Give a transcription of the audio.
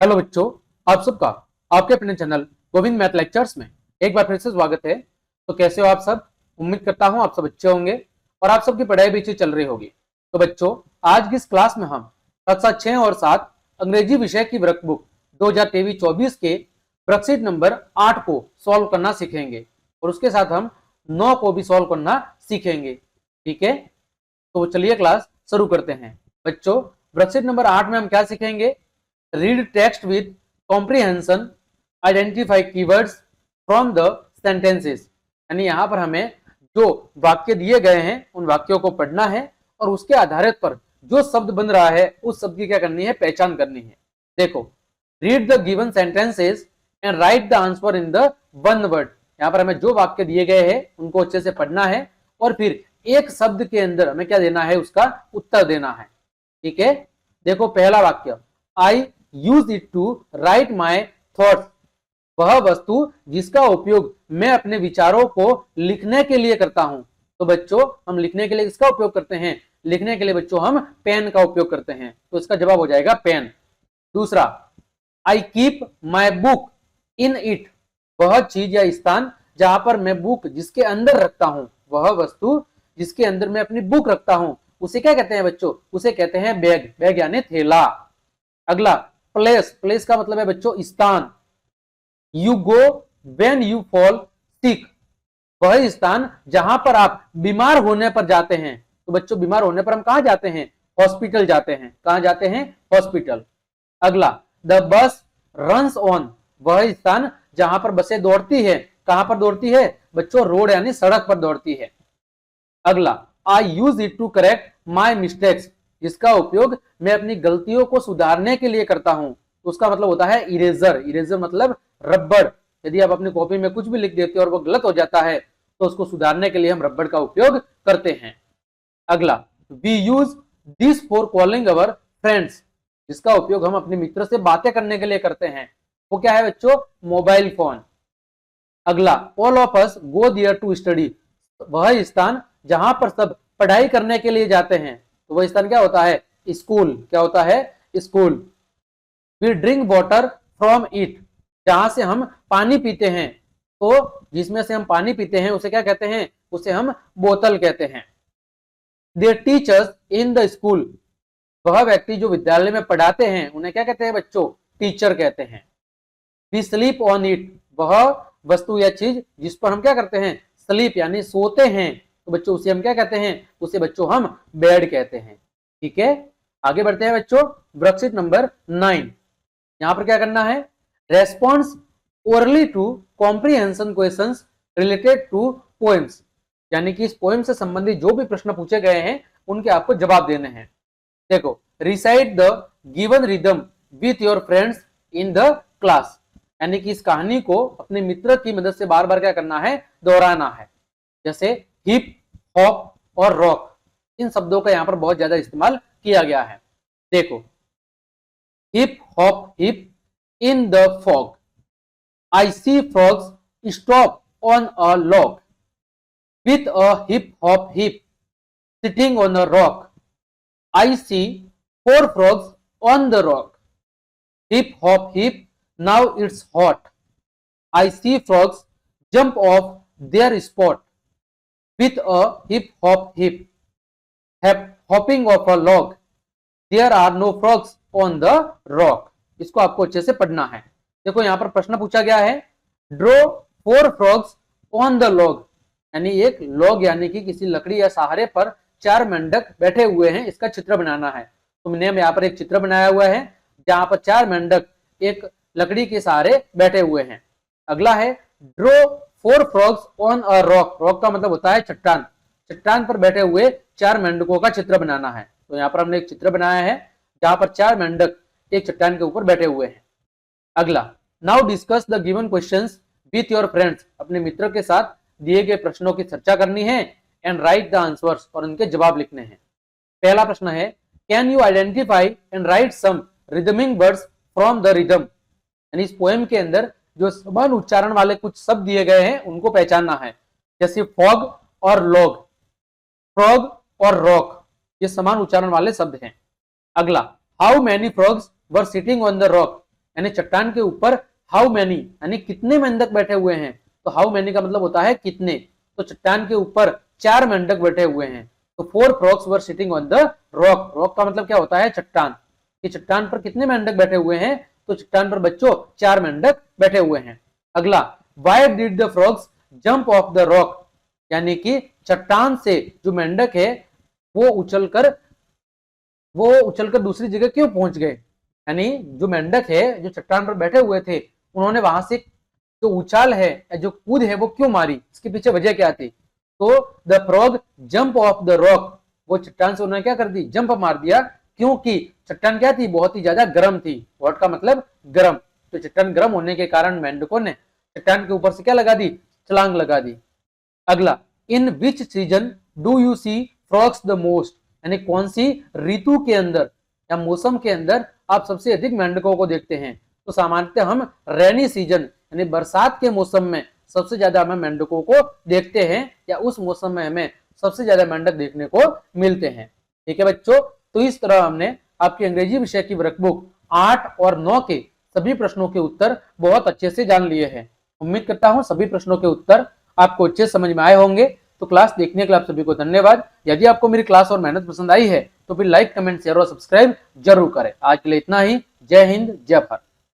Hello बच्चों, आप सबका आपके अपने चैनल गोविंद मैथ लेक्चर्स में एक बार फिर से स्वागत है। तो कैसे हो आप सब? उम्मीद करता हूं आप सब अच्छे होंगे और आप सबकी पढ़ाई भी अच्छी चल रही होगी। तो बच्चों, आज की इस क्लास में हम कक्षा 6 और 7 अंग्रेजी विषय की वर्कबुक 2023-24 के वर्कशीट नंबर 8 को सॉल्व करना सीखेंगे और उसके साथ हम 9 को भी सॉल्व करना सीखेंगे। ठीक है, तो चलिए क्लास शुरू करते हैं। बच्चों, वर्कशीट नंबर 8 में हम क्या सीखेंगे? Read text with comprehension, identify keywords from the sentences. यानी यहां पर हमें जो वाक्य दिए गए हैं उन वाक्यों को पढ़ना है और उसके आधारित पर जो शब्द बन रहा है उस शब्द की क्या करनी है, पहचान करनी है। देखो, read the given sentences and right the answer in the one word. यहां पर हमें जो वाक्य दिए गए हैं उनको अच्छे से पढ़ना है और फिर एक शब्द के अंदर हमें क्या देना है, उसका उत्तर देना है। ठीक है, देखो पहला वाक्य, I use it to write my thoughts. वह वस्तु जिसका उपयोग मैं अपने विचारों को लिखने के लिए करता हूं। तो बच्चों, हम लिखने के लिए किसका उपयोग करते हैं? लिखने के लिए बच्चों हम पेन का उपयोग करते हैं, तो इसका जवाब हो जाएगा पेन। दूसरा, I keep my book in it. वह चीज या स्थान जहां पर मैं बुक जिसके अंदर रखता हूं, वह वस्तु जिसके अंदर मैं अपनी बुक रखता हूं, उसे क्या कहते हैं बच्चों? उसे कहते हैं बैग। बैग यानी थैला। अगला, प्लेस। प्लेस का मतलब है बच्चों स्थान। You go when you fall sick. वह स्थान जहां पर आप बीमार होने पर जाते हैं। तो बच्चों, बीमार होने पर हम कहां जाते हैं? हॉस्पिटल जाते हैं। कहां जाते हैं? हॉस्पिटल। अगला, द बस रन्स ऑन। वह स्थान जहां पर बसें दौड़ती है। कहां पर दौड़ती है बच्चों? रोड यानी सड़क पर दौड़ती है। अगला, I use it to correct my mistakes. जिसका उपयोग मैं अपनी गलतियों को सुधारने के लिए करता हूं। उसका मतलब होता है इरेजर। इरेजर मतलब रबड़। यदि आप अपनी कॉपी में कुछ भी लिख देते हो और वो गलत हो जाता है तो उसको सुधारने के लिए हम रबड़ का उपयोग करते हैं। अगला, we use this for calling our friends. जिसका उपयोग हम अपने मित्र से बातें करने के लिए करते हैं, वो क्या है बच्चों? Mobile phone. अगला, all of us go there to study. वह स्थान जहां पर सब पढ़ाई करने के लिए जाते हैं, तो वह स्थान क्या होता है? स्कूल। क्या होता है? School. We drink water from it. जहां से हम पानी पीते हैं, तो जिसमें से हम पानी पीते हैं उसे क्या कहते हैं? उसे हम बोतल कहते हैं। There teachers in the school. वह व्यक्ति जो विद्यालय में पढ़ाते हैं उन्हें क्या कहते हैं बच्चों? टीचर कहते हैं। We sleep on it. वह वस्तु या चीज जिस पर हम क्या करते हैं? स्लीप यानी सोते हैं, तो बच्चों उसे हम क्या कहते हैं? उसे बच्चों हम बेड कहते हैं। ठीक है, आगे बढ़ते हैं बच्चों। Worksheet number 9। यहां पर क्या करना है? Response orally to comprehension questions related to poems. यानी कि इस पोएम से संबंधित जो भी प्रश्न पूछे गए हैं उनके आपको जवाब देने हैं। देखो, recite the given rhythm with your friends in the class. यानी कि इस कहानी को अपने मित्र की मदद से बार बार क्या करना है? दोहराना है। जैसे हिप हॉप और रॉक, इन शब्दों का यहां पर बहुत ज्यादा इस्तेमाल किया गया है। देखो, hip hop hip in the fog. I see frogs stop on a log with a hip hop hip sitting on a rock. I see 4 frogs on the rock. Hip hop hip, now it's hot. I see frogs jump off their spot with a hip hop hip. Hopping off a log. There are no frogs on the rock. इसको आपको अच्छे से पढ़ना है। देखो, यहां पर प्रश्न पूछा गया है, draw 4 frogs on the log। यानी एक लॉग यानी कि किसी लकड़ी या सहारे पर 4 मेंढक बैठे हुए हैं, इसका चित्र बनाना है। तो मैंने यहाँ पर एक चित्र बनाया हुआ है जहां पर 4 मेंढक एक लकड़ी के सहारे बैठे हुए हैं। अगला है, draw 4 frogs on a rock। Rock का मतलब होता है चट्टान। चट्टान पर बैठे हुए 4 मेंढकों का चित्र बनाना है। तो यहाँ पर हमने एक चित्र बनाया है जहां पर 4 मेंढक एक चट्टान के ऊपर बैठे हुए हैं। अगला, now discuss the given questions with your friends. अपने मित्र के साथ दिए गए प्रश्नों की चर्चा करनी है एंड राइट द आंसर्स, और उनके जवाब लिखने हैं। पहला प्रश्न है, can you identify and write some rhyming words from the rhythm. यानी इस पोएम के अंदर जो समान उच्चारण वाले कुछ शब्द दिए गए हैं उनको पहचानना है। जैसे फॉग और लॉग, फ्रॉग और रॉक, ये समान उच्चारण वाले शब्द हैं। अगला, how many frogs were sitting on the rock. यानी चट्टान के ऊपर हाउ मैनी यानी कितने मेंढक बैठे हुए हैं। तो हाउ मैनी का मतलब होता है कितने। तो चट्टान के ऊपर 4 मेंढक बैठे हुए हैं। तो 4 frogs were sitting on the rock. Rock का मतलब क्या होता है चट्टान। कि चट्टान पर कितने मेंढक बैठे हुए हैं। तो चट्टान पर बच्चों 4 मेंढक बैठे हुए हैं। अगला, why did the frogs jump of the rock, यानी कि चट्टान से जो मेंढक है वो उछलकर दूसरी जगह क्यों पहुंच गए। यानी जो मेंढक है जो चट्टान पर बैठे हुए थे उन्होंने वहां से जो उछाल है जो कूद है वो क्यों मारी, इसके पीछे वजह क्या थी। तो the frog jump of the rock, वो चट्टान से उन्होंने क्या कर दी, जंप मार दिया, क्योंकि चट्टान क्या थी, बहुत ही ज्यादा गर्म थी। वॉट का मतलब गर्म। तो चट्टान गर्म होने के कारण मेंढकों ने चट्टान के ऊपर से क्या लगा दी, छलांग लगा दी। अगला, in which season do you see frogs the most, यानी कौन सी ऋतु के अंदर या मौसम के अंदर आप सबसे अधिक मेंढकों को देखते हैं। तो सामान्यतः हम रेनी सीजन यानी बरसात के मौसम में सबसे ज्यादा हमें मेंढकों को देखते हैं, या उस मौसम में हमें सबसे ज्यादा मेंढक देखने को मिलते हैं। ठीक है बच्चों, तो इस तरह हमने आपकी अंग्रेजी विषय की वर्कबुक 8 और 9 के सभी प्रश्नों के उत्तर बहुत अच्छे से जान लिए हैं। उम्मीद करता हूं सभी प्रश्नों के उत्तर आपको अच्छे समझ में आए होंगे। तो क्लास देखने के लिए आप सभी को धन्यवाद। यदि आपको मेरी क्लास और मेहनत पसंद आई है तो फिर लाइक, कमेंट, शेयर और सब्सक्राइब जरूर करें। आज के लिए इतना ही। जय हिंद, जय भारत।